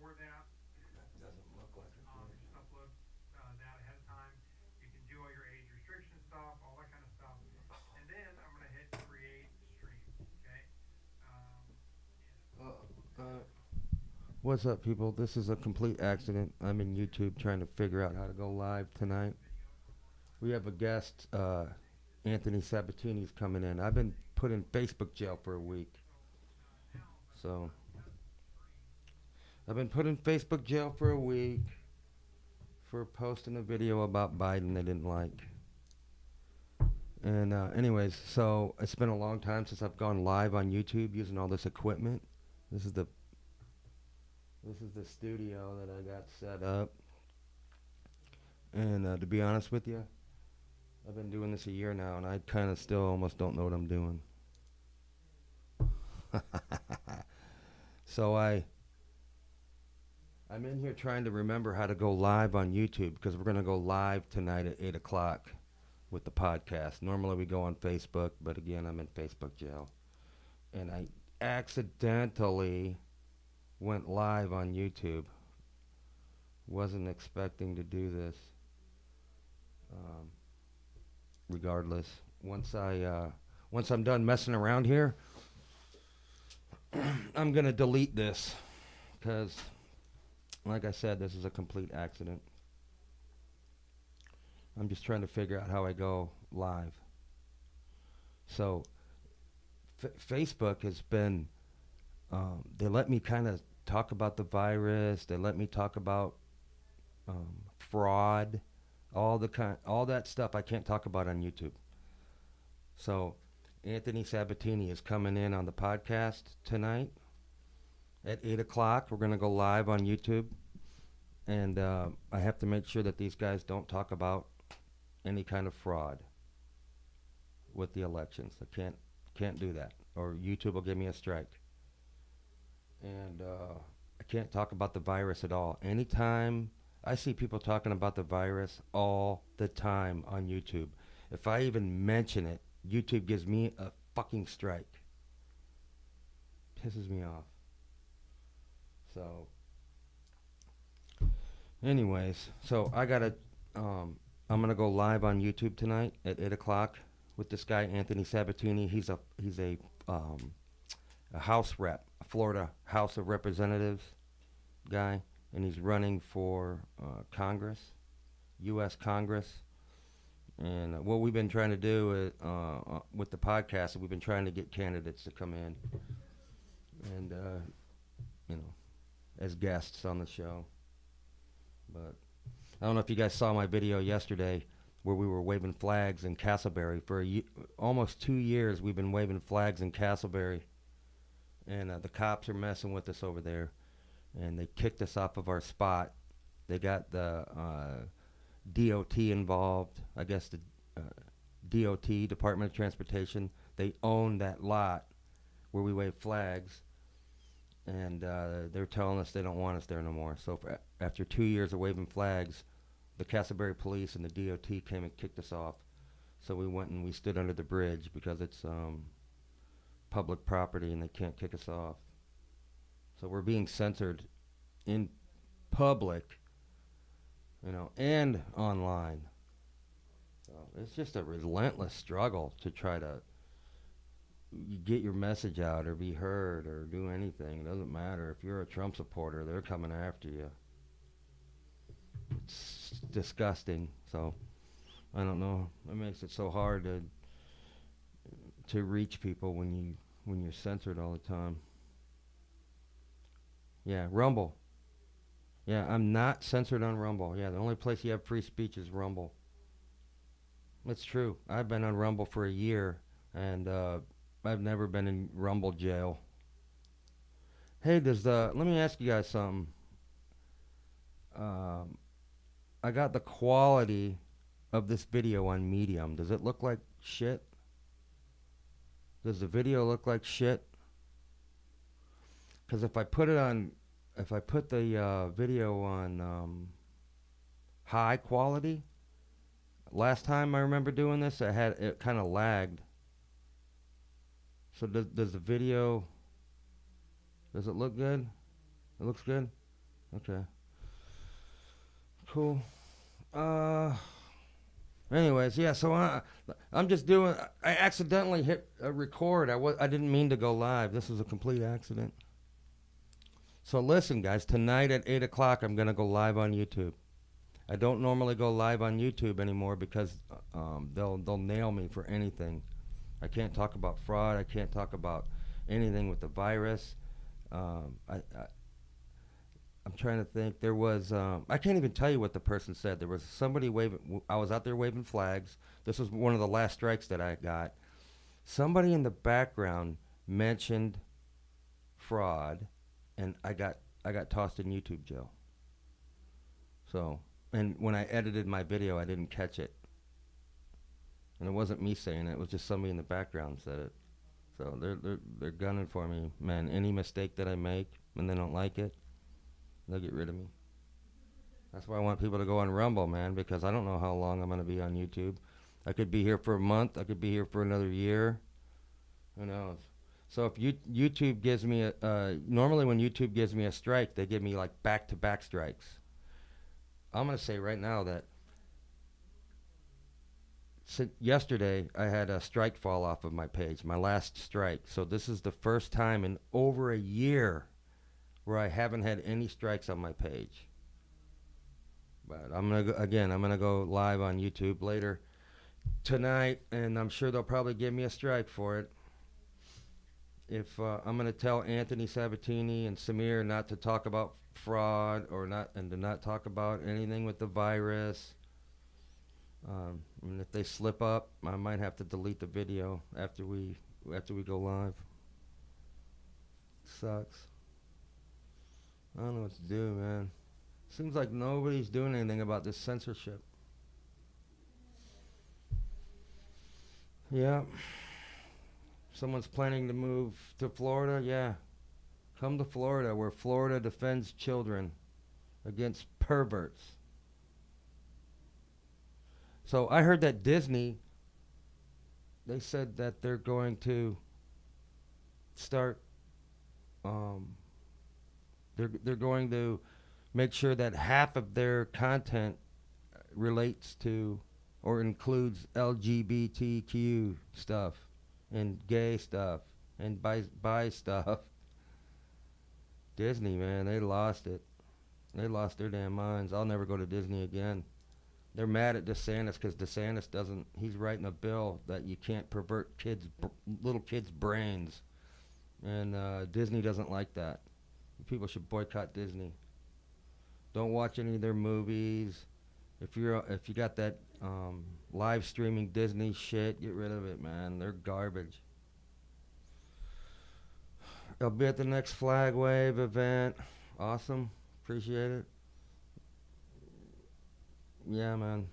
Doesn't look like it. Uh, what's up, people? This is a complete accident. I'm in YouTube trying to figure out how to go live tonight. We have a guest, Anthony Sabatini's coming in. I've been put in Facebook jail for a week. So, I've been put in Facebook jail for a week for posting a video about Biden they didn't like. And, anyways, so it's been a long time since I've gone live on YouTube using all this equipment. This is the studio that I got set up. And to be honest with you, I've been doing this a year now, and I kind of still almost don't know what I'm doing. So I'm in here trying to remember how to go live on YouTube because we're going to go live tonight at 8 o'clock with the podcast. Normally we go on Facebook, but again, I'm in Facebook jail. And I accidentally went live on YouTube. Wasn't expecting to do this. Regardless, once I'm done messing around here, I'm gonna delete this because, like I said, this is a complete accident. I'm just trying to figure out how I go live. So, Facebook has been. They let me kind of talk about the virus. They let me talk about fraud, all that stuff I can't talk about on YouTube. So Anthony Sabatini is coming in on the podcast tonight at 8 o'clock. We're going to go live on YouTube. And I have to make sure that these guys don't talk about any kind of fraud with the elections. I can't do that, or YouTube will give me a strike. And I can't talk about the virus at all. Anytime I see people talking about the virus all the time on YouTube, if I even mention it, YouTube gives me a fucking strike. Pisses me off. So, anyways, so I'm gonna go live on YouTube tonight at 8 o'clock with this guy Anthony Sabatini. He's a House rep, a Florida House of Representatives guy, and he's running for Congress, U.S. Congress. And what we've been trying to do with the podcast, we've been trying to get candidates to come in and, as guests on the show. But I don't know if you guys saw my video yesterday where we were waving flags in Castleberry. For almost 2 years, we've been waving flags in Castleberry. And the cops are messing with us over there. And they kicked us off of our spot. They got the DOT involved. I guess the DOT, Department of Transportation, they own that lot where we wave flags. And they're telling us they don't want us there no more. So after 2 years of waving flags, the Castleberry Police and the DOT came and kicked us off. So we went and we stood under the bridge because it's public property and they can't kick us off. So we're being censored in public, and online. So it's just a relentless struggle to try to get your message out or be heard or do anything. It doesn't matter. If you're a Trump supporter, they're coming after you. It's disgusting. So I don't know. It makes it so hard to reach people when you're censored all the time. Yeah, Rumble. Yeah, I'm not censored on Rumble. Yeah, the only place you have free speech is Rumble. It's true. I've been on Rumble for a year, and I've never been in Rumble jail. Hey, let me ask you guys something. I got the quality of this video on Medium. Does it look like shit? Does the video look like shit? Because if I put the video on high quality, last time I remember doing this, it kind of lagged. So does the video, does it look good? It looks good? Okay. Cool. Uh. Anyways, yeah. So I'm just doing. I accidentally hit record. I didn't mean to go live. This was a complete accident. So listen, guys. Tonight at 8 o'clock, I'm gonna go live on YouTube. I don't normally go live on YouTube anymore because they'll nail me for anything. I can't talk about fraud. I can't talk about anything with the virus. I'm trying to think. There was I can't even tell you what the person said. There was somebody waving. I was out there waving flags. This was one of the last strikes that I got. Somebody in the background mentioned fraud, and I got tossed in YouTube jail. So, and when I edited my video, I didn't catch it, and it wasn't me saying it. It was just somebody in the background said it. So they're gunning for me, man. Any mistake that I make, and they don't like it, they'll get rid of me. That's why I want people to go on Rumble, man, because I don't know how long I'm going to be on YouTube. I could be here for a month. I could be here for another year. Who knows? So if YouTube gives me normally when YouTube gives me a strike, they give me like back-to-back strikes. I'm going to say right now that yesterday I had a strike fall off of my page, my last strike. So this is the first time in over a year where I haven't had any strikes on my page. But I'm gonna go live on YouTube later tonight, and I'm sure they'll probably give me a strike for it. If I'm gonna tell Anthony Sabatini and Samir not to talk about fraud and to not talk about anything with the virus. And if they slip up, I might have to delete the video after we go live. Sucks. I don't know what to do, man. Seems like nobody's doing anything about this censorship. Yeah. Someone's planning to move to Florida. Yeah. Come to Florida, where Florida defends children against perverts. So I heard that Disney, they said that they're going to start, they're going to make sure that half of their content relates to or includes LGBTQ stuff and gay stuff and bi stuff. Disney, man, they lost it. They lost their damn minds. I'll never go to Disney again. They're mad at DeSantis because DeSantis doesn't. He's writing a bill that you can't pervert little kids' brains, and Disney doesn't like that. People should boycott Disney. Don't watch any of their movies. If you got that live streaming Disney shit, get rid of it, man. They're garbage. I'll be at the next Flag Wave event. Awesome. Appreciate it. Yeah, man.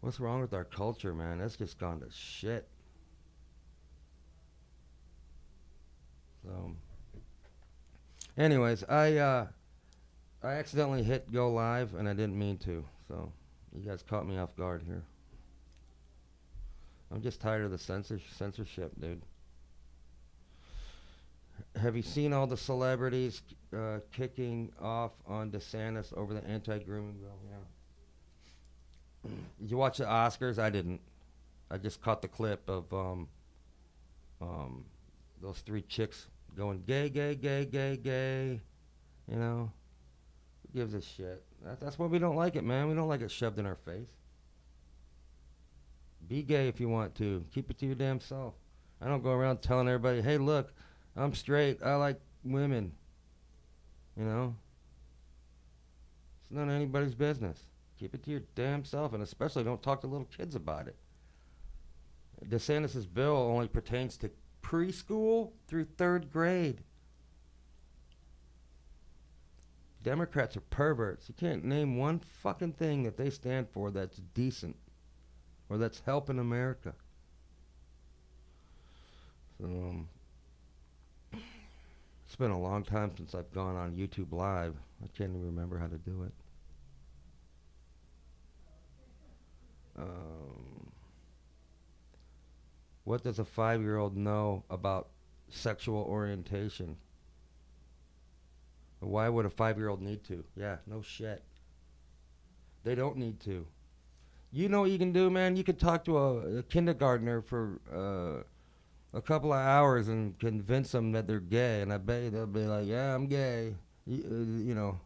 What's wrong with our culture, man? That's just gone to shit. So, anyways, I accidentally hit go live and I didn't mean to. So, you guys caught me off guard here. I'm just tired of the censorship, dude. Have you seen all the celebrities kicking off on DeSantis over the anti-grooming bill? Yeah. Did you watch the Oscars? I didn't. I just caught the clip of those three chicks going gay, gay, gay, gay, gay. You know, who gives a shit? That's why we don't like it, man. We don't like it shoved in our face. Be gay if you want to. Keep it to your damn self. I don't go around telling everybody, hey, look, I'm straight. I like women. You know? It's none of anybody's business. Keep it to your damn self, and especially don't talk to little kids about it. DeSantis' bill only pertains to preschool through third grade. Democrats are perverts. You can't name one fucking thing that they stand for that's decent or that's helping America. So, it's been a long time since I've gone on YouTube Live. I can't even remember how to do it. What does a 5-year-old know about sexual orientation? Why would a 5-year-old need to? Yeah, no shit. They don't need to. You know what you can do, man? You could talk to a kindergartner for a couple of hours and convince them that they're gay, and I bet you they'll be like, "Yeah, I'm gay." You know,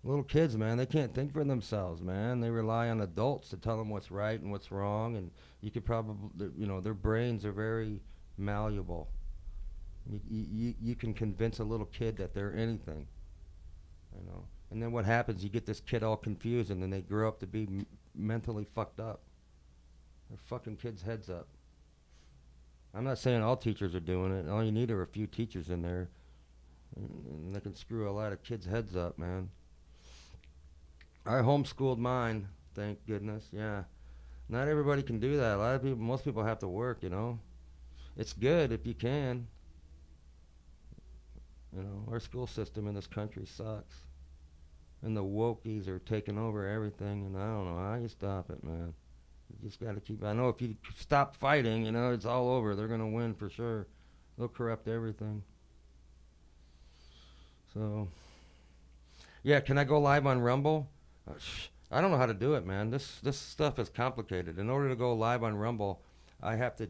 little kids, man, they can't think for themselves, man. They rely on adults to tell them what's right and what's wrong, and you could probably, you know, their brains are very malleable. You can convince a little kid that they're anything, you know. And then what happens? You get this kid all confused, and then they grow up to be mentally fucked up. They're fucking kids' heads up. I'm not saying all teachers are doing it. All you need are a few teachers in there, and they can screw a lot of kids' heads up, man. I homeschooled mine, thank goodness. Yeah, not everybody can do that. A lot of people, most people have to work. You know, it's good if you can. You know, our school system in this country sucks, and the wokies are taking over everything. And I don't know how you stop it, man. You just got to keep. I know if you stop fighting, you know, it's all over. They're gonna win for sure. They'll corrupt everything. So, yeah, can I go live on Rumble? I don't know how to do it, man. This stuff is complicated. In order to go live on Rumble, I have to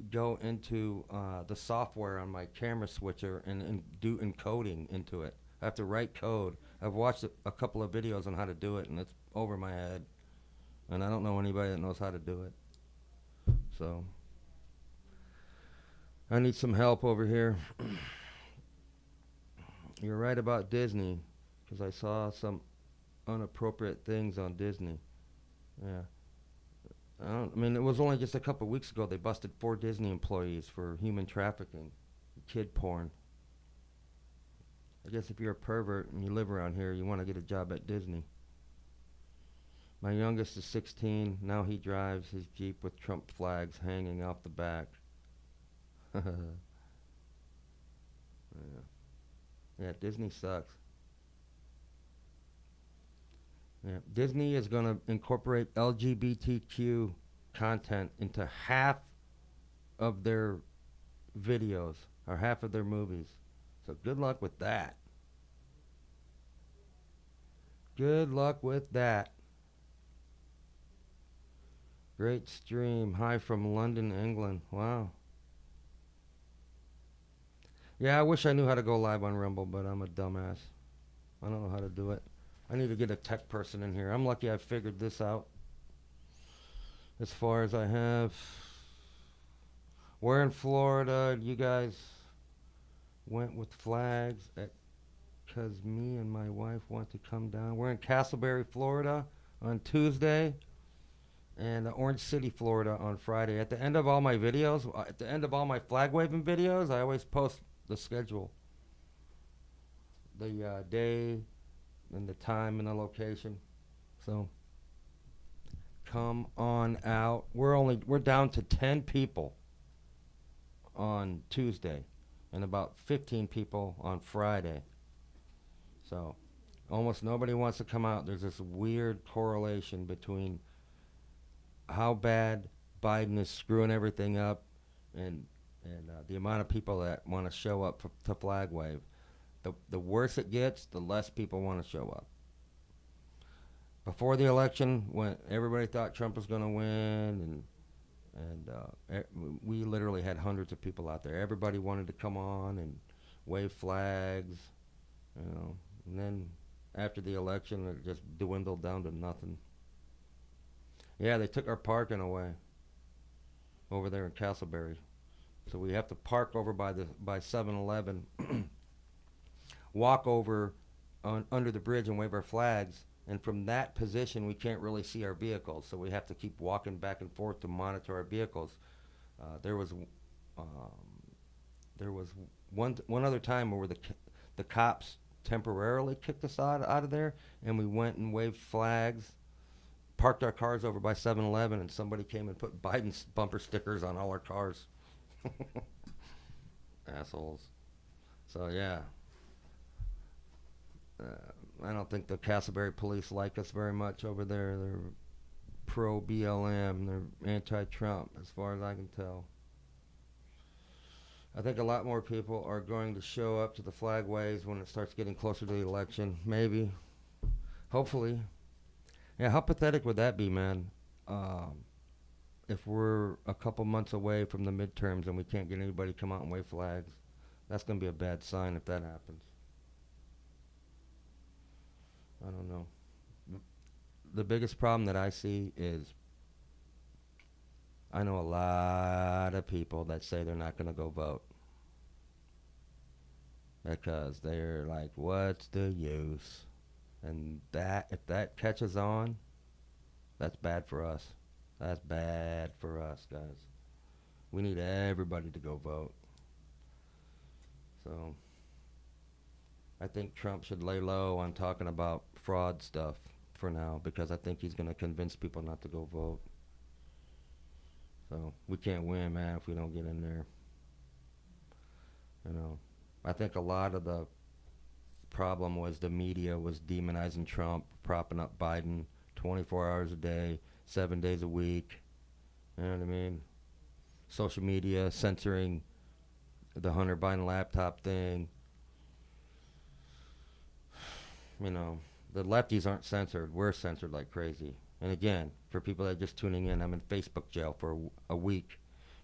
go into the software on my camera switcher and do encoding into it. I have to write code. I've watched a couple of videos on how to do it, and it's over my head. And I don't know anybody that knows how to do it. So I need some help over here. You're right about Disney, because I saw some inappropriate things on Disney. Yeah. I mean, it was only just a couple of weeks ago they busted 4 Disney employees for human trafficking, kid porn. I guess if you're a pervert and you live around here, you want to get a job at Disney. My youngest is 16. Now he drives his Jeep with Trump flags hanging off the back. Yeah. Yeah, Disney sucks. Yeah, Disney is going to incorporate LGBTQ content into half of their videos or half of their movies. So good luck with that. Good luck with that. Great stream. Hi from London, England. Wow. Yeah, I wish I knew how to go live on Rumble, but I'm a dumbass. I don't know how to do it. I need to get a tech person in here. I'm lucky I figured this out. As far as I have. We're in Florida. You guys went with flags because me and my wife want to come down. We're in Castleberry, Florida on Tuesday, and Orange City, Florida on Friday. At the end of all my videos, at the end of all my flag waving videos, I always post the schedule, the day and the time and the location. So come on out. We're down to 10 people on Tuesday and about 15 people on Friday. So almost nobody wants to come out. There's this weird correlation between how bad Biden is screwing everything up and the amount of people that want to show up to flag wave. The worse it gets, the less people want to show up. Before the election, when everybody thought Trump was going to win, and we literally had hundreds of people out there. Everybody wanted to come on and wave flags, you know. And then after the election, it just dwindled down to nothing. Yeah, they took our parking away over there in Castleberry. So we have to park over by 7-Eleven, walk over under the bridge and wave our flags. And from that position, we can't really see our vehicles. So we have to keep walking back and forth to monitor our vehicles. There was one other time where the cops temporarily kicked us out of there, and we went and waved flags, parked our cars over by 7-Eleven, and somebody came and put Biden's bumper stickers on all our cars. Assholes. So yeah, I don't think the Castleberry police like us very much over there. They're pro BLM. They're anti-Trump, as far as I can tell. I think a lot more people are going to show up to the flag waves when it starts getting closer to the election. Maybe. Hopefully. Yeah, how pathetic would that be, man? Um, if we're a couple months away from the midterms and we can't get anybody to come out and wave flags, that's going to be a bad sign if that happens. I don't know. The biggest problem that I see is I know a lot of people that say they're not going to go vote because they're like, what's the use? And that, if that catches on, that's bad for us. That's bad for us, guys. We need everybody to go vote. So I think Trump should lay low on talking about fraud stuff for now because I think he's going to convince people not to go vote. So we can't win, man, if we don't get in there. You know, I think a lot of the problem was the media was demonizing Trump, propping up Biden 24 hours a day, 7 days a week. You know what I mean? Social media censoring the Hunter Biden laptop thing. You know, the lefties aren't censored. We're censored like crazy. And again, for people that are just tuning in, I'm in Facebook jail for a week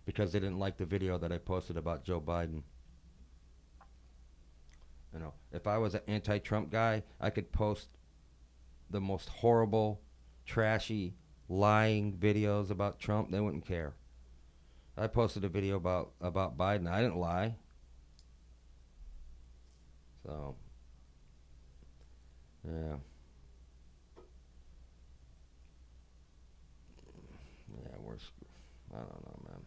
because they didn't like the video that I posted about Joe Biden. You know, if I was an anti-Trump guy, I could post the most horrible, trashy, lying videos about Trump. They wouldn't care. I posted a video about Biden. I didn't lie. So, yeah. Yeah, I don't know, man.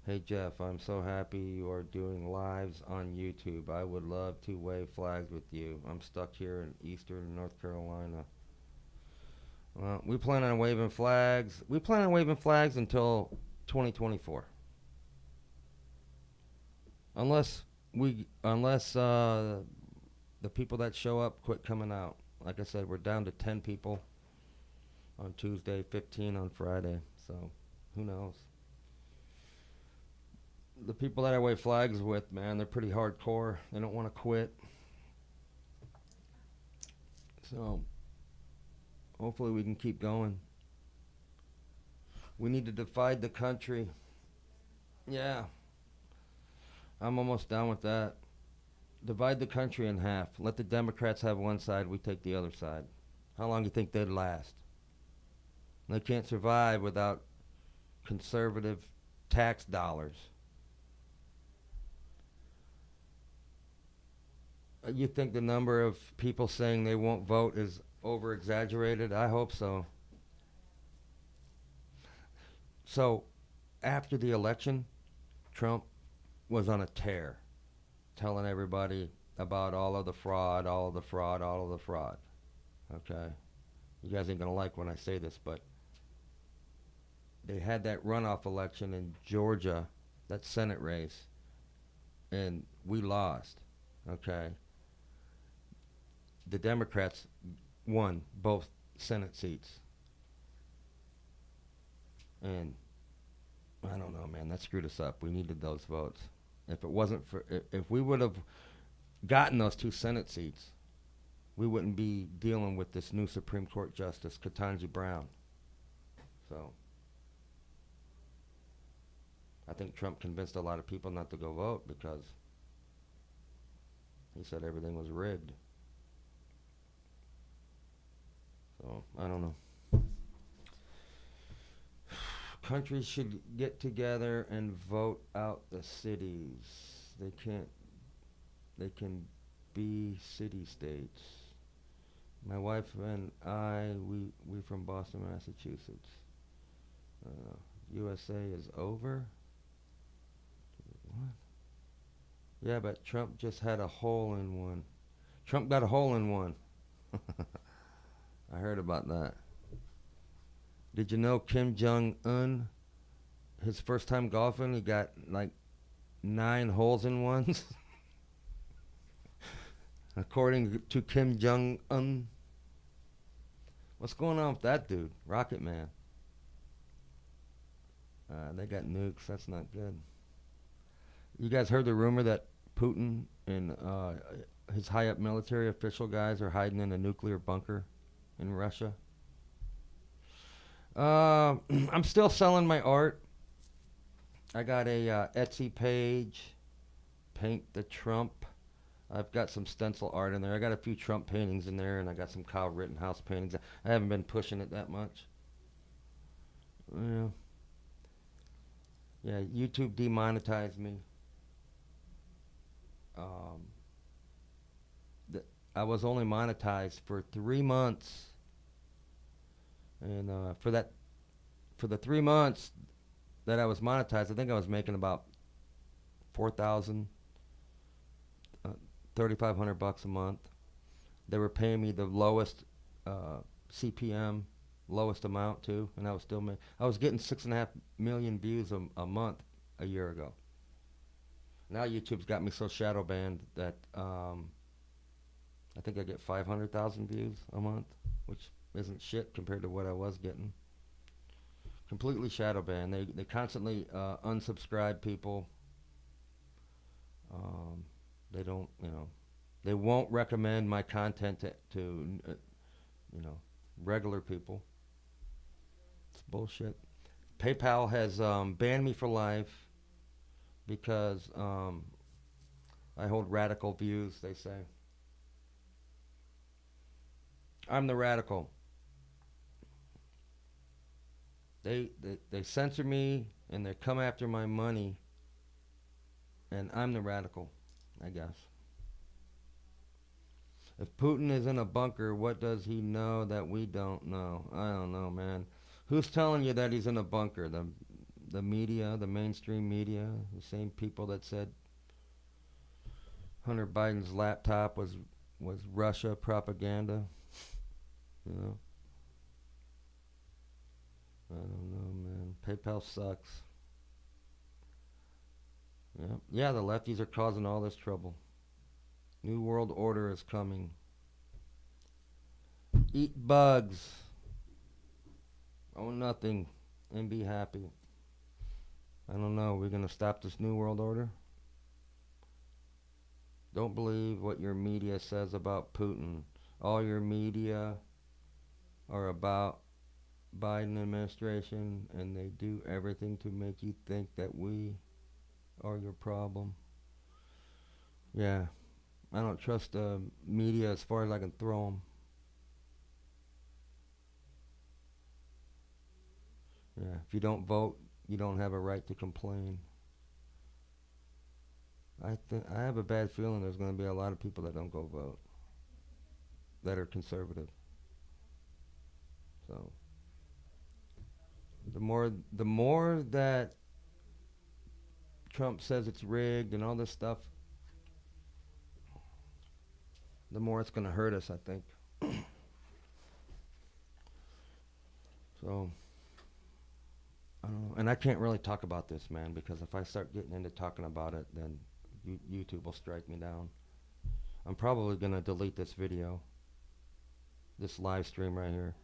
Hey Jeff, I'm so happy you are doing lives on YouTube. I would love to wave flags with you. I'm stuck here in eastern North Carolina. Well, we plan on waving flags. We plan on waving flags until 2024. Unless the people that show up quit coming out. Like I said, we're down to 10 people on Tuesday, 15 on Friday. So, who knows? The people that I wave flags with, man, they're pretty hardcore. They don't want to quit. So, hopefully we can keep going. We need to divide the country. Yeah, I'm almost done with that. Divide the country in half. Let the Democrats have one side, we take the other side. How long do you think they'd last? They can't survive without conservative tax dollars. You think the number of people saying they won't vote is over exaggerated? I hope so. So, after the election, Trump was on a tear, telling everybody about all of the fraud, all of the fraud, all of the fraud. Okay? You guys ain't going to like when I say this, but they had that runoff election in Georgia, that Senate race, and we lost. Okay? The Democrats won both Senate seats. And I don't know, man, that screwed us up. We needed those votes. If it wasn't for, if we would have gotten those 2 Senate seats, we wouldn't be dealing with this new Supreme Court Justice, Ketanji Brown. So, I think Trump convinced a lot of people not to go vote because he said everything was rigged. So, I don't know. Countries should get together and vote out the cities. They can be city-states. My wife and I, we from Boston, Massachusetts. USA is over? What? Yeah, but Trump just had a hole in one. Trump got a hole in one. I heard about that. Did you know Kim Jong-un, his first time golfing, he got like 9 holes in ones? According to Kim Jong-un. What's going on with that dude? Rocket Man. They got nukes. That's not good. You guys heard the rumor that Putin and his high up military official guys are hiding in a nuclear bunker in Russia? I'm still selling my art. I got a Etsy page, Paint the Trump. I've got some stencil art in there. I got a few Trump paintings in there, and I got some Kyle Rittenhouse paintings. I haven't been pushing it that much. Yeah, yeah. YouTube demonetized me. Um, I was only monetized for 3 months, and for the 3 months that I was monetized, I think I was making about 4,000, 3,500 bucks a month. They were paying me the lowest CPM, lowest amount too, and I was still I was getting 6.5 million views a month a year ago. Now YouTube's got me so shadow banned that I think I get 500,000 views a month, which isn't shit compared to what I was getting. Completely shadow banned. They constantly unsubscribe people. Um, they don't, they won't recommend my content to regular people. It's bullshit. PayPal has banned me for life because I hold radical views, they say. I'm the radical. They censor me and they come after my money, and I'm the radical, I guess. If Putin is in a bunker, what does he know that we don't know? I don't know, man. Who's telling you that he's in a bunker? The media, the mainstream media, the same people that said Hunter Biden's laptop was Russia propaganda. You know, I don't know, man. PayPal sucks. Yeah, yeah. The lefties are causing all this trouble. New world order is coming. Eat bugs. Own nothing and be happy. I don't know. We're gonna stop this new world order. Don't believe what your media says about Putin. All your media are about Biden administration, and they do everything to make you think that we are your problem. Yeah, I don't trust the media as far as I can throw them. Yeah, if you don't vote, you don't have a right to complain. I have a bad feeling there's going to be a lot of people that don't go vote that are conservative. So the more that Trump says it's rigged and all this stuff, the more it's going to hurt us, I think. So I don't know. And I can't really talk about this, man, because if I start getting into talking about it, then YouTube will strike me down. I'm probably going to delete this video, this live stream right here.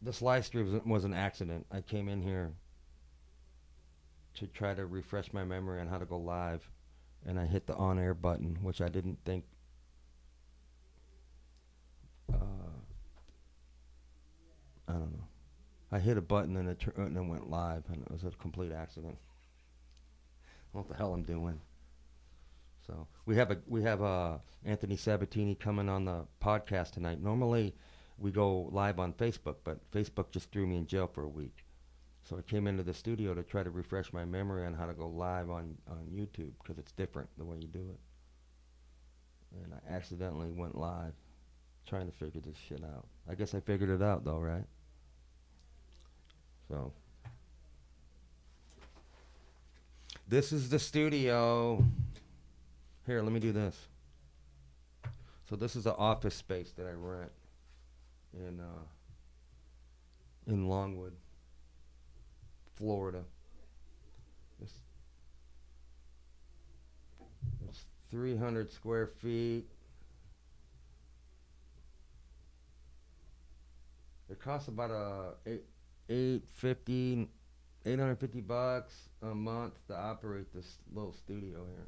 This live stream was an accident. I came in here to try to refresh my memory on how to go live, and I hit the on-air button, which I didn't think I don't know. I hit a button and it went live, and it was a complete accident. I don't know what the hell I'm doing. So we have Anthony Sabatini coming on the podcast tonight. Normally we go live on Facebook, but Facebook just threw me in jail for a week. So I came into the studio to try to refresh my memory on how to go live on YouTube, because it's different the way you do it. And I accidentally went live trying to figure this shit out. I guess I figured it out though, right? So this is the studio. Here, let me do this. So this is an office space that I rent in Longwood, Florida. It's 300 square feet. It costs about $850 $850 a month to operate this little studio here.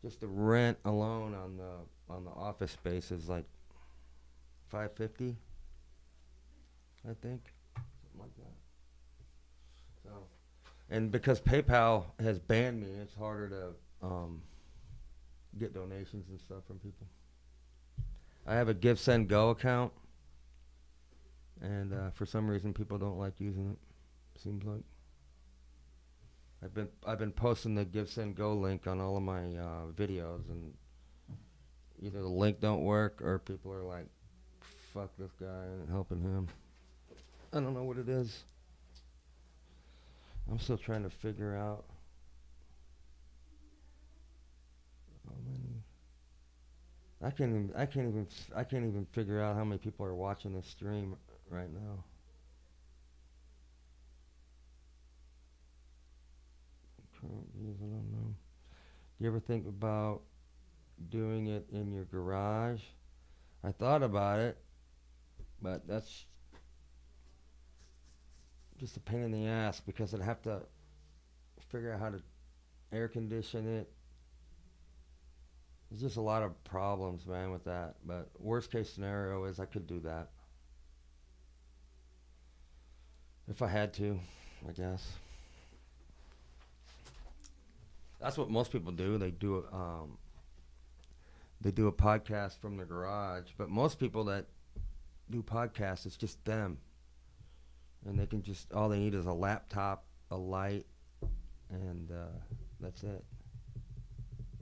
Just the rent alone on the office space is like $550, I think, something like that. So, and because PayPal has banned me, it's harder to get donations and stuff from people. I have a GiveSendGo account, and for some reason people don't like using it. Seems like I've been posting the GiveSendGo link on all of my videos, and either the link don't work or people are like, "Fuck this guy," and helping him. I don't know what it is. I'm still trying to figure out how many. I can't even figure out how many people are watching this stream right now. Current views, I don't know. Do you ever think about doing it in your garage? I thought about it, but that's just a pain in the ass because I'd have to figure out how to air condition it. There's just a lot of problems, man, with that. But worst case scenario is I could do that. If I had to, I guess. That's what most people do. They do a podcast from their garage. But most people that do podcasts, it's just them. And they can just, all they need is a laptop, a light, and that's it.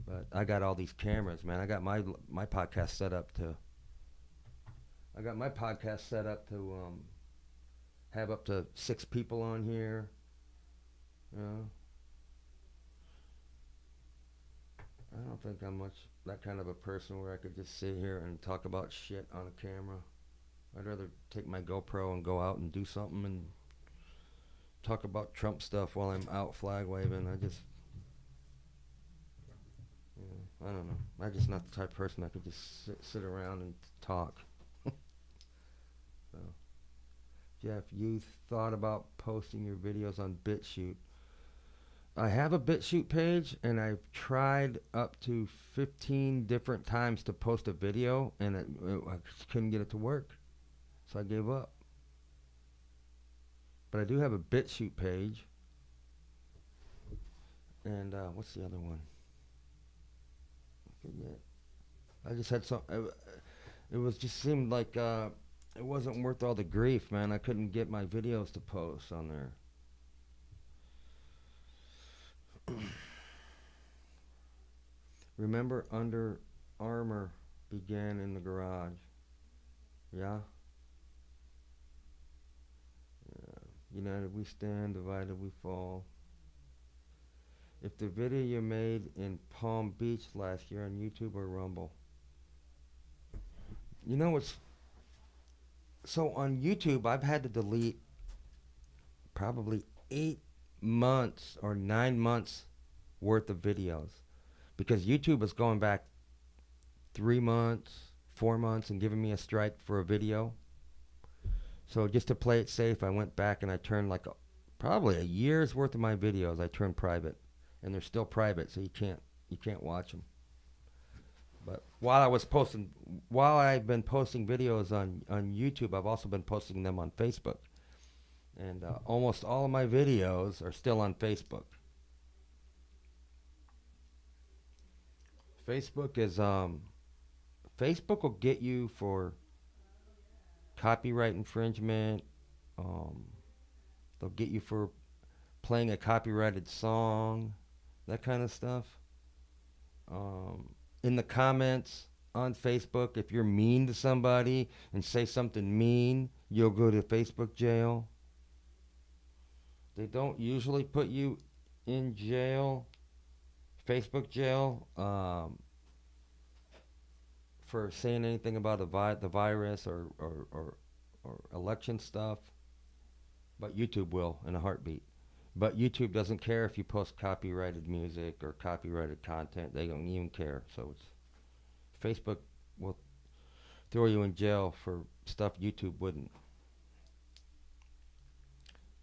But I got all these cameras, man. I got my podcast set up to. I got my podcast set up to have up to 6 people on here. You know. I don't think I'm much that kind of a person where I could just sit here and talk about shit on a camera. I'd rather take my GoPro and go out and do something and talk about Trump stuff while I'm out flag waving. I just. I don't know. I'm just not the type of person that could just sit around and talk. So, Jeff, you thought about posting your videos on BitChute. I have a BitChute page, and I've tried up to 15 different times to post a video, and I just couldn't get it to work. So I gave up. But I do have a BitChute page. And what's the other one? Forget. I just had some. It was just seemed like it wasn't worth all the grief, man. I couldn't get my videos to post on there. Remember, Under Armour began in the garage. Yeah. United we stand, divided we fall. If the video you made in Palm Beach last year on YouTube or Rumble. You know what's... So on YouTube, I've had to delete probably 8 months or 9 months worth of videos. Because YouTube is going back 3 months, 4 months and giving me a strike for a video. So just to play it safe, I went back and I turned like probably a year's worth of my videos I turned private. And they're still private, so you can't watch them. But while I've been posting videos on YouTube, I've also been posting them on Facebook. And almost all of my videos are still on Facebook. Facebook is Facebook will get you for copyright infringement. They'll get you for playing a copyrighted song. That kind of stuff. In the comments on Facebook, if you're mean to somebody and say something mean, you'll go to Facebook jail. They don't usually put you in jail, Facebook jail, for saying anything about the virus or election stuff. But YouTube will in a heartbeat. But YouTube doesn't care if you post copyrighted music or copyrighted content. They don't even care. So it's Facebook will throw you in jail for stuff YouTube wouldn't.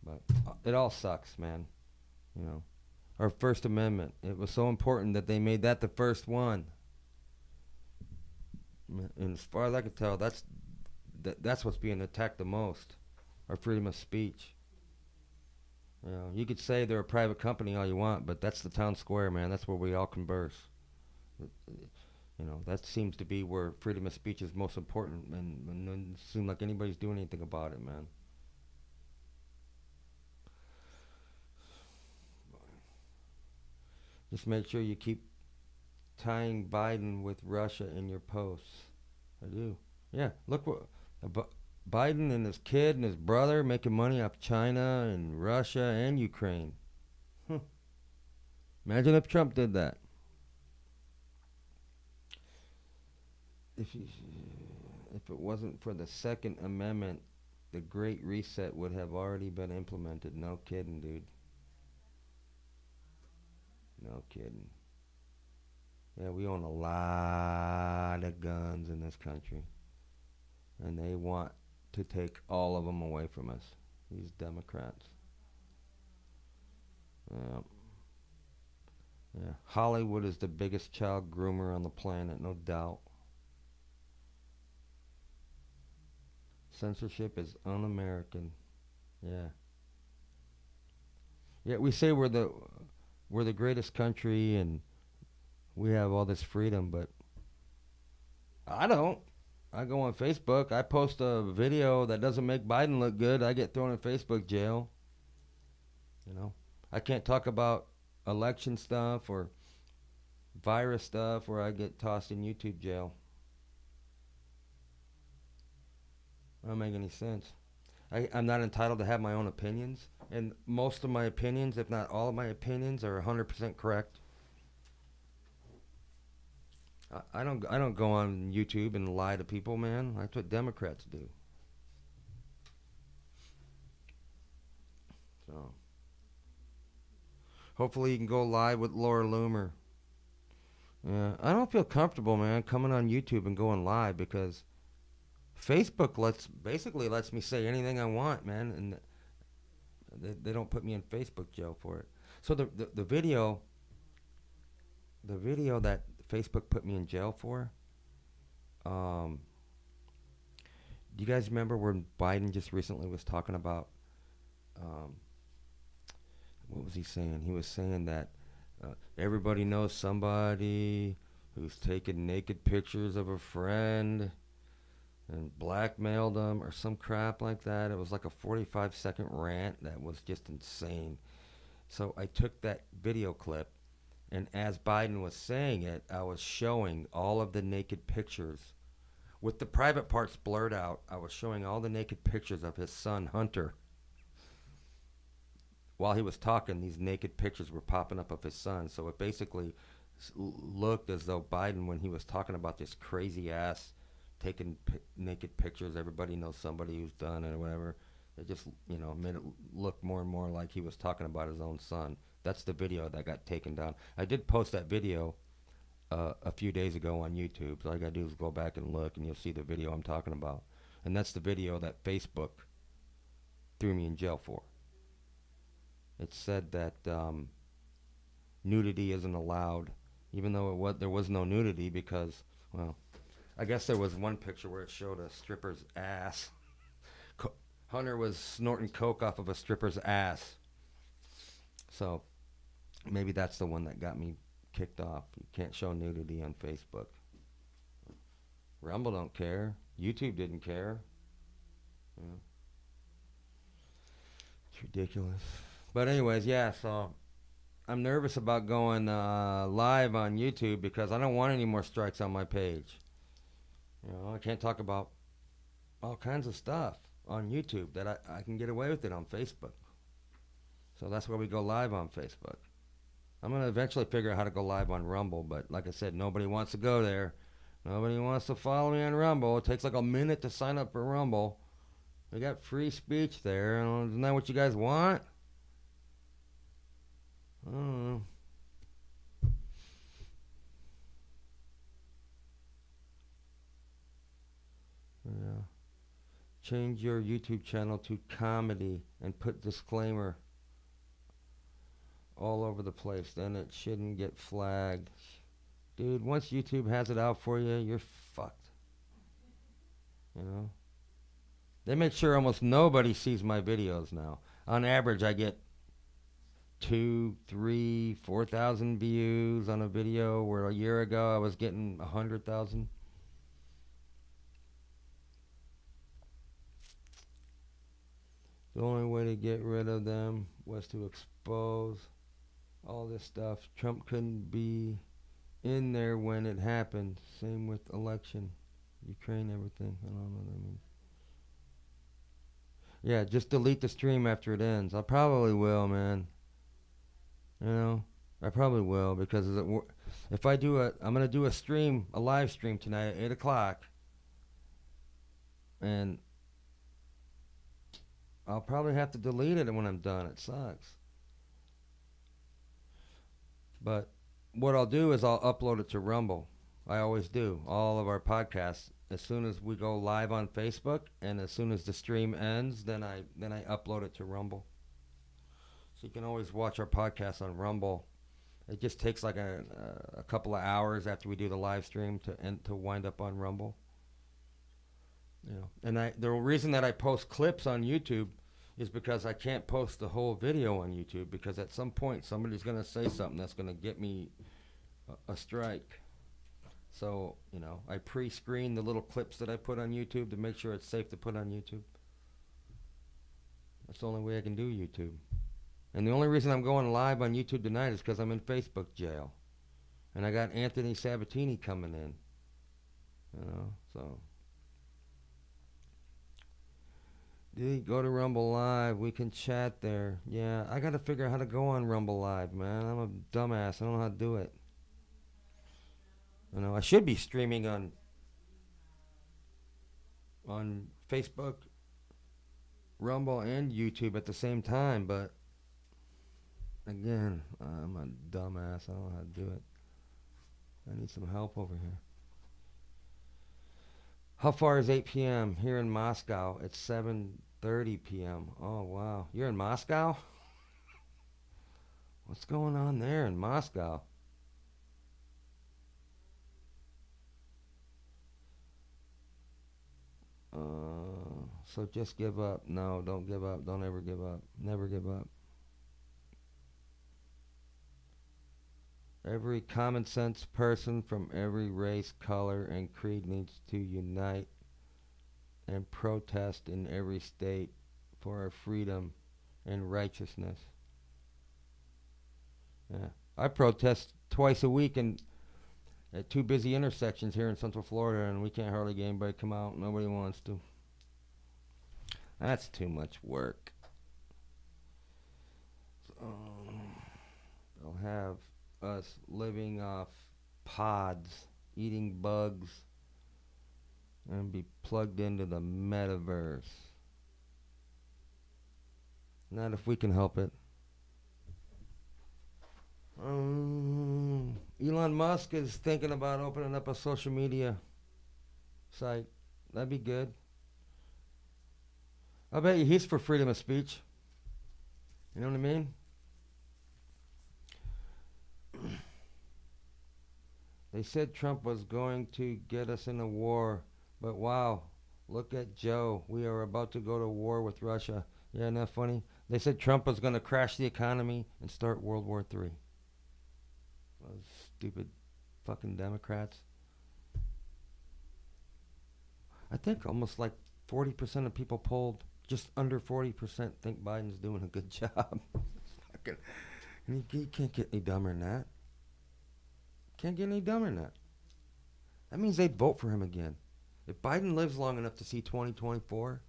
But it all sucks, man. You know, our First Amendment. It was so important that they made that the first one. And as far as I can tell, that's what's being attacked the most. Our freedom of speech. You know, you could say they're a private company all you want, but that's the town square, man. That's where we all converse. You know, that seems to be where freedom of speech is most important, and it doesn't seem like anybody's doing anything about it, man. Just make sure you keep tying Biden with Russia in your posts. I do. Yeah, look what Biden and his kid and his brother making money off China and Russia and Ukraine. Huh. Imagine if Trump did that. If you, if it wasn't for the Second Amendment, the Great Reset would have already been implemented. No kidding, dude. No kidding. Yeah, we own a lot of guns in this country, and they want to take all of them away from us. These Democrats. Yeah. Yeah. Hollywood is the biggest child groomer on the planet, no doubt. Censorship is un-American. Yeah. Yeah, we say we're the greatest country and we have all this freedom, but I don't. I go on Facebook. I post a video that doesn't make Biden look good. I get thrown in Facebook jail. You know, I can't talk about election stuff or virus stuff, or I get tossed in YouTube jail. That don't make any sense. I'm not entitled to have my own opinions, and most of my opinions, if not all of my opinions, are 100% correct. I don't go on YouTube and lie to people, man. That's what Democrats do. So hopefully you can go live with Laura Loomer. Yeah, I don't feel comfortable, man, coming on YouTube and going live because Facebook basically lets me say anything I want, man, and they don't put me in Facebook jail for it. So the video that Facebook put me in jail for, um, do you guys remember when Biden just recently was talking about, um, what was he saying? He was saying that everybody knows somebody who's taken naked pictures of a friend and blackmailed them or some crap like that. It was like a 45-second rant that was just insane. So I took that video clip, and as Biden was saying it, I was showing all of the naked pictures. With the private parts blurred out, I was showing all the naked pictures of his son, Hunter. While he was talking, these naked pictures were popping up of his son. So it basically looked as though Biden, when he was talking about this crazy ass taking naked pictures, everybody knows somebody who's done it or whatever, it just, made it look more and more like he was talking about his own son. That's the video that got taken down. I did post that video a few days ago on YouTube. So all you gotta do is go back and look, and you'll see the video I'm talking about. And that's the video that Facebook threw me in jail for. It said that nudity isn't allowed, even though there was no nudity because, well, I guess there was one picture where it showed a stripper's ass. Hunter was snorting coke off of a stripper's ass. So maybe that's the one that got me kicked off. You can't show nudity on Facebook. Rumble don't care. YouTube didn't care. Yeah. It's ridiculous. But anyways, yeah, so I'm nervous about going live on YouTube because I don't want any more strikes on my page. I can't talk about all kinds of stuff on YouTube that I can get away with it on Facebook. So that's why we go live on Facebook. I'm going to eventually figure out how to go live on Rumble, but like I said, nobody wants to go there. Nobody wants to follow me on Rumble. It takes like a minute to sign up for Rumble. We got free speech there. Isn't that what you guys want? I don't know. Yeah. change your YouTube channel to comedy and put disclaimer all over the place. Then it shouldn't get flagged. Dude, once YouTube has it out for you, you're fucked. You know? They make sure almost nobody sees my videos now. On average, I get 2, 3, 4,000 views on a video where a year ago I was getting 100,000. The only way to get rid of them was to expose all this stuff. Trump couldn't be in there when it happened. Same with election, Ukraine, everything. I don't know what that means. Yeah, just delete the stream after it ends. I probably will, man. You know, I probably will, because if I do I'm gonna do a live stream tonight at 8 o'clock, and I'll probably have to delete it when I'm done. It sucks. But what I'll do is I'll upload it to Rumble. I always do. All of our podcasts, as soon as we go live on Facebook, and as soon as the stream ends, then I upload it to Rumble. So you can always watch our podcast on Rumble. It just takes like a couple of hours after we do the live stream to wind up on Rumble. You know, and the reason that I post clips on YouTube is because I can't post the whole video on YouTube, because at some point somebody's going to say something that's going to get me a strike. So, you know, I pre-screen the little clips that I put on YouTube to make sure it's safe to put on YouTube. That's the only way I can do YouTube. And the only reason I'm going live on YouTube tonight is because I'm in Facebook jail. And I got Anthony Sabatini coming in. You know, so. Dude, go to Rumble Live. We can chat there. Yeah, I got to figure out how to go on Rumble Live, man. I'm a dumbass. I don't know how to do it. You know, I should be streaming on Facebook, Rumble, and YouTube at the same time, but again, I'm a dumbass. I don't know how to do it. I need some help over here. How far is 8 p.m. here in Moscow? It's 7:30 p.m. Oh, wow. You're in Moscow? What's going on there in Moscow? So just give up. No, don't give up. Don't ever give up. Never give up. Every common sense person from every race, color, and creed needs to unite and protest in every state for our freedom and righteousness. Yeah. I protest twice a week at 2 busy intersections here in Central Florida, and we can't hardly get anybody to come out. Nobody wants to. That's too much work. They'll have us living off pods, eating bugs, and be plugged into the metaverse. Not if we can help it. Elon Musk is thinking about opening up a social media site. That'd be good. I bet you he's for freedom of speech. You know what I mean? They said Trump was going to get us in a war, but wow, look at Joe. We are about to go to war with Russia. Yeah, isn't that funny? They said Trump was going to crash the economy and start World War III. Those stupid fucking Democrats. I think almost like 40% of people polled, just under 40% think Biden's doing a good job. And you can't get any dumber than that. Can't get any dumber than that. That means they'd vote for him again. If Biden lives long enough to see 2024,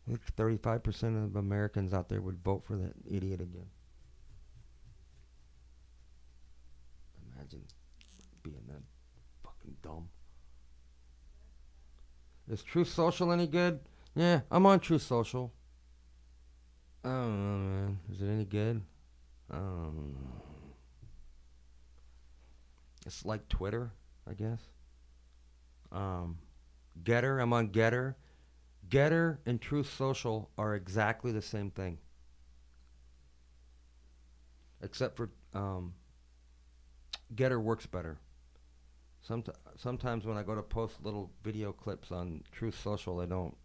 I think 35% of Americans out there would vote for that idiot again. Imagine being that fucking dumb. Is Truth Social any good? Yeah, I'm on Truth Social. I don't know, man. Is it any good? It's like Twitter, I guess. Getter, I'm on Getter. Getter and Truth Social are exactly the same thing, except for Getter works better. Sometimes when I go to post little video clips on Truth Social, they don't.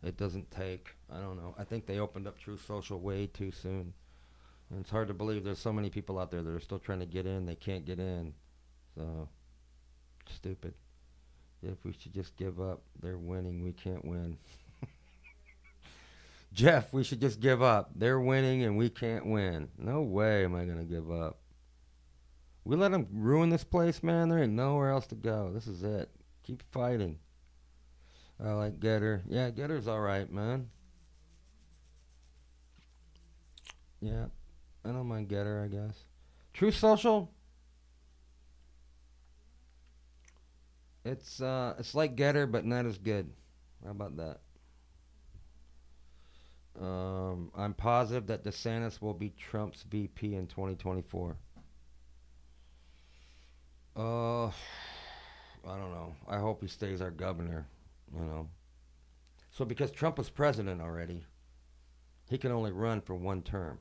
It doesn't take. I don't know. I think they opened up Truth Social way too soon, and it's hard to believe there's so many people out there that are still trying to get in. They can't get in. So stupid. If we should just give up. They're winning. We can't win. Jeff, we should just give up. They're winning and we can't win. No way am I going to give up. We let them ruin this place, man. There ain't nowhere else to go. This is it. Keep fighting. I like Getter. Yeah, Getter's all right, man. Yeah, I don't mind Getter, I guess. Truth Social, it's like Getter, but not as good. How about that? I'm positive that DeSantis will be Trump's VP in 2024. Uh, I don't know. I hope he stays our governor. You know. So because Trump was president already, he can only run for one term.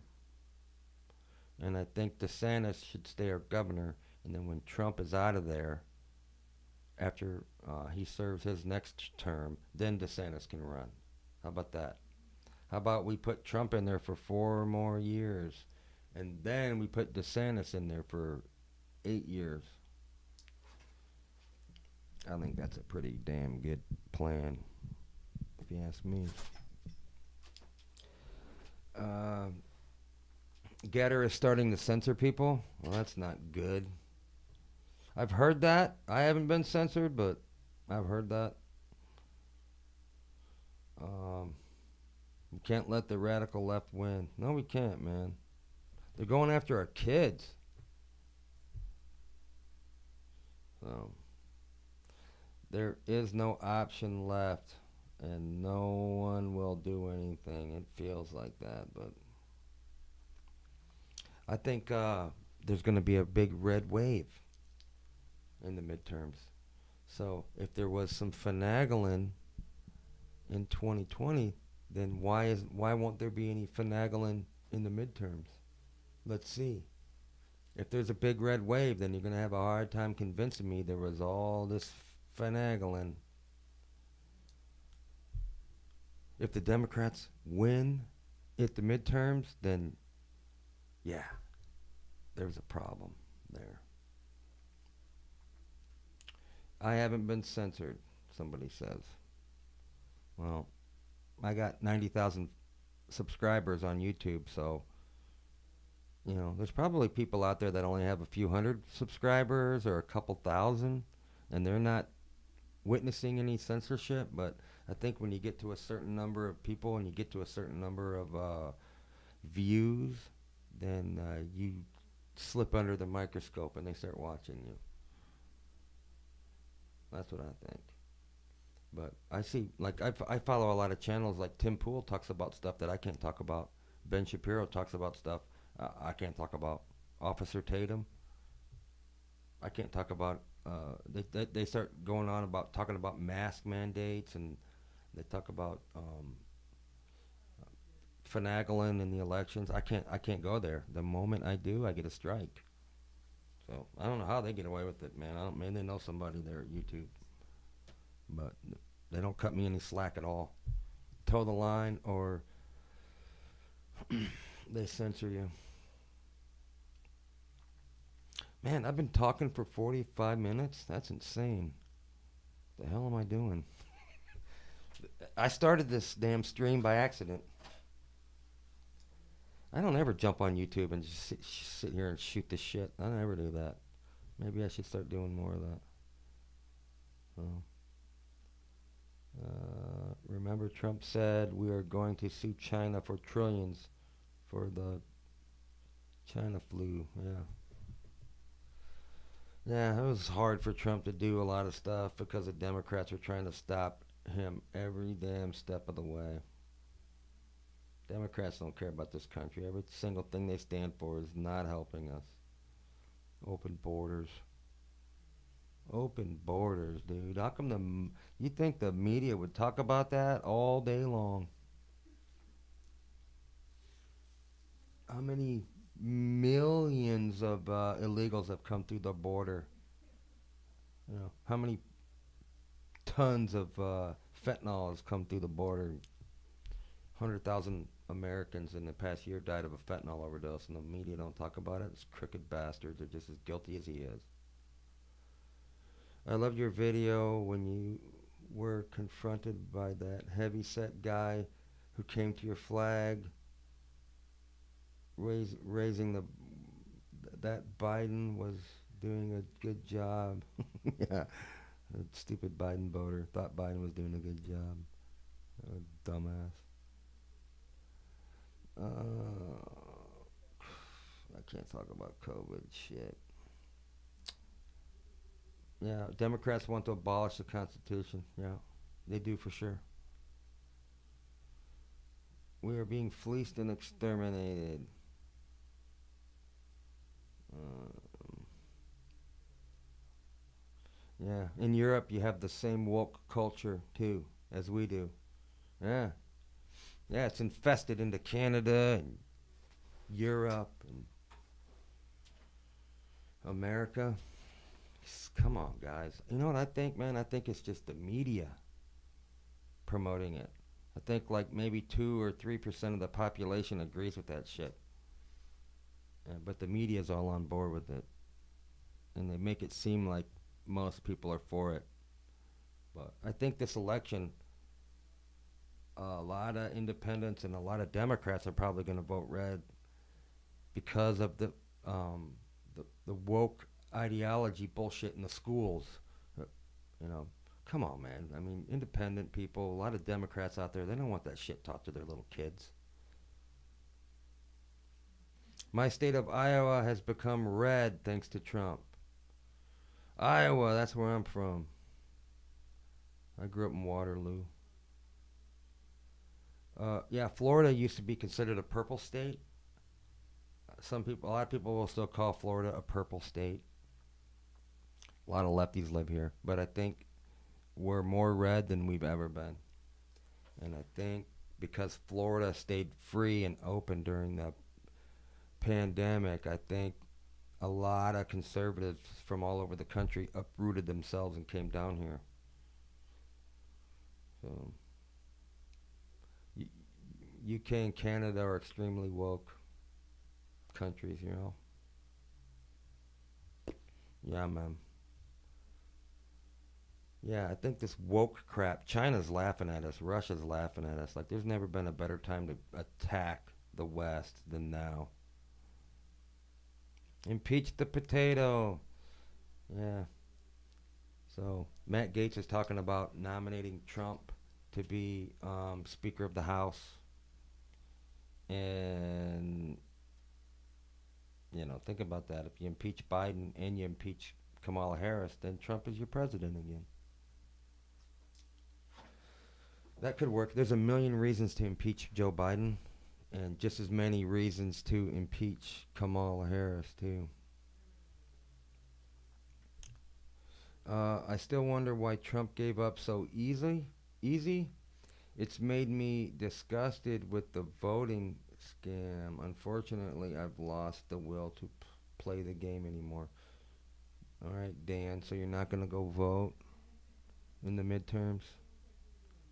And I think DeSantis should stay our governor. And then when Trump is out of there, after he serves his next term, then DeSantis can run. How about that? How about we put Trump in there for 4 more years, and then we put DeSantis in there for 8 years? I think that's a pretty damn good plan, if you ask me. Uh, Getter is starting to censor people. Well, that's not good. I've heard that. I haven't been censored, but I've heard that. Um, we can't let the radical left win. No, we can't, man. They're going after our kids. So there is no option left, and no one will do anything. It feels like that, but I think there's going to be a big red wave in the midterms. So if there was some finagling in 2020, then why won't there be any finagling in the midterms? Let's see. If there's a big red wave, then you're going to have a hard time convincing me there was all this finagling. If the Democrats win at the midterms, then yeah, there's a problem there. I haven't been censored, somebody says. Well, I got 90,000 subscribers on YouTube, so there's probably people out there that only have a few hundred subscribers or a couple thousand, and they're not witnessing any censorship. But I think when you get to a certain number of people and you get to a certain number of views, then you slip under the microscope and they start watching you. That's what I think. But I see, like, I follow a lot of channels. Like Tim Pool talks about stuff that I can't talk about. Ben Shapiro talks about stuff I can't talk about. Officer Tatum, I can't talk about. They start going on about talking about mask mandates, and they talk about finagling in the elections. I can't go there. The moment I do, I get a strike. So I don't know how they get away with it, man. Maybe they know somebody there at YouTube, but they don't cut me any slack at all. Toe the line, or they censor you. Man, I've been talking for 45 minutes. That's insane. The hell am I doing? I started this damn stream by accident. I don't ever jump on YouTube and just sit here and shoot the shit. I don't ever do that. Maybe I should start doing more of that. Remember, Trump said we are going to sue China for trillions for the China flu. Yeah. Yeah, it was hard for Trump to do a lot of stuff because the Democrats were trying to stop him every damn step of the way. Democrats don't care about this country. Every single thing they stand for is not helping us. Open borders. Open borders, dude. How come you think the media would talk about that all day long? How many millions of illegals have come through the border? You know, how many tons of fentanyl has come through the border? 100,000 Americans in the past year died of a fentanyl overdose, and the media don't talk about it. It's crooked bastards are just as guilty as he is. I loved your video when you were confronted by that heavy-set guy who came to your flag, raising that Biden was doing a good job. Yeah, that stupid Biden voter thought Biden was doing a good job. Dumbass. I can't talk about COVID shit. Yeah, Democrats want to abolish the Constitution. Yeah, they do for sure. We are being fleeced and exterminated. Um, yeah, in Europe you have the same woke culture too as we do. Yeah, yeah, it's infested into Canada and Europe and America. Come on, guys. You know what I think, man? I think it's just the media promoting it. I think like maybe 2 or 3% of the population agrees with that shit. But the media's all on board with it. And they make it seem like most people are for it. But I think this election, a lot of independents and a lot of Democrats are probably going to vote red because of the woke ideology bullshit in the schools. You know, come on, man. I mean, independent people, a lot of Democrats out there, they don't want that shit taught to their little kids. My state of Iowa has become red thanks to Trump. Iowa, that's where I'm from. I grew up in Waterloo. Yeah, Florida used to be considered a purple state. A lot of people will still call Florida a purple state. A lot of lefties live here, but I think we're more red than we've ever been. And I think because Florida stayed free and open during the pandemic, I think a lot of conservatives from all over the country uprooted themselves and came down here. So, UK and Canada are extremely woke countries, you know. Yeah, man. Yeah, I think this woke crap, China's laughing at us, Russia's laughing at us. Like, there's never been a better time to attack the West than now. Impeach the potato. Yeah. So, Matt Gaetz is talking about nominating Trump to be Speaker of the House. And, you know, think about that. If you impeach Biden and you impeach Kamala Harris, then Trump is your president again. That could work. There's a million reasons to impeach Joe Biden, and just as many reasons to impeach Kamala Harris, too. I still wonder why Trump gave up so easy. It's made me disgusted with the voting scam. Unfortunately, I've lost the will to play the game anymore. All right, Dan, so you're not going to go vote in the midterms?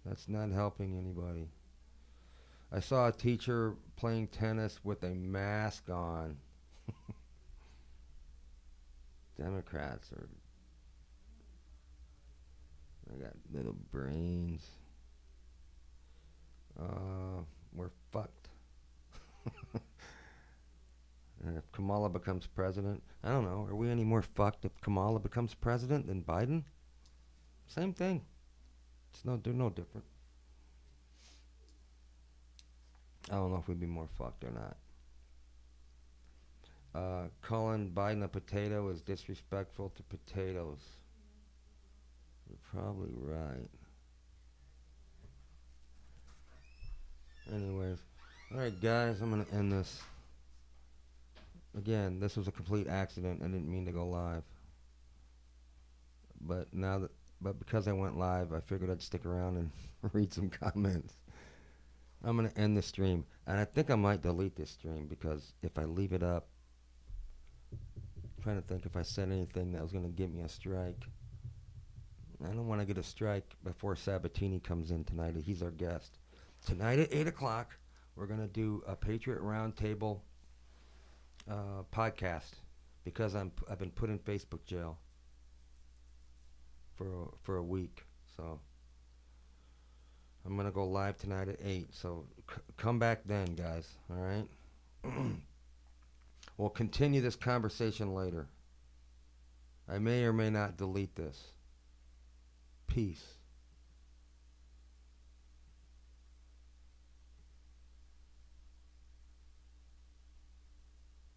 That's not helping anybody. I saw a teacher playing tennis with a mask on. Democrats are... They got little brains. We're fucked. And if Kamala becomes president, I don't know, are we any more fucked if Kamala becomes president than Biden? Same thing. They're no different. I don't know if we'd be more fucked or not. Calling Biden a potato is disrespectful to potatoes. You're probably right. Anyways. Alright, guys, I'm going to end this. Again, this was a complete accident. I didn't mean to go live. But now that, but because I went live, I figured I'd stick around and read some comments. I'm gonna end the stream, and I think I might delete this stream because if I leave it up, I'm trying to think if I said anything that was gonna give me a strike. I don't want to get a strike before Sabatini comes in tonight. He's our guest. Tonight at 8 o'clock, we're going to do a Patriot Roundtable podcast because I've been put in Facebook jail for a week. So I'm going to go live tonight at 8. So come back then, guys. All right? We'll continue this conversation later. I may or may not delete this. Peace.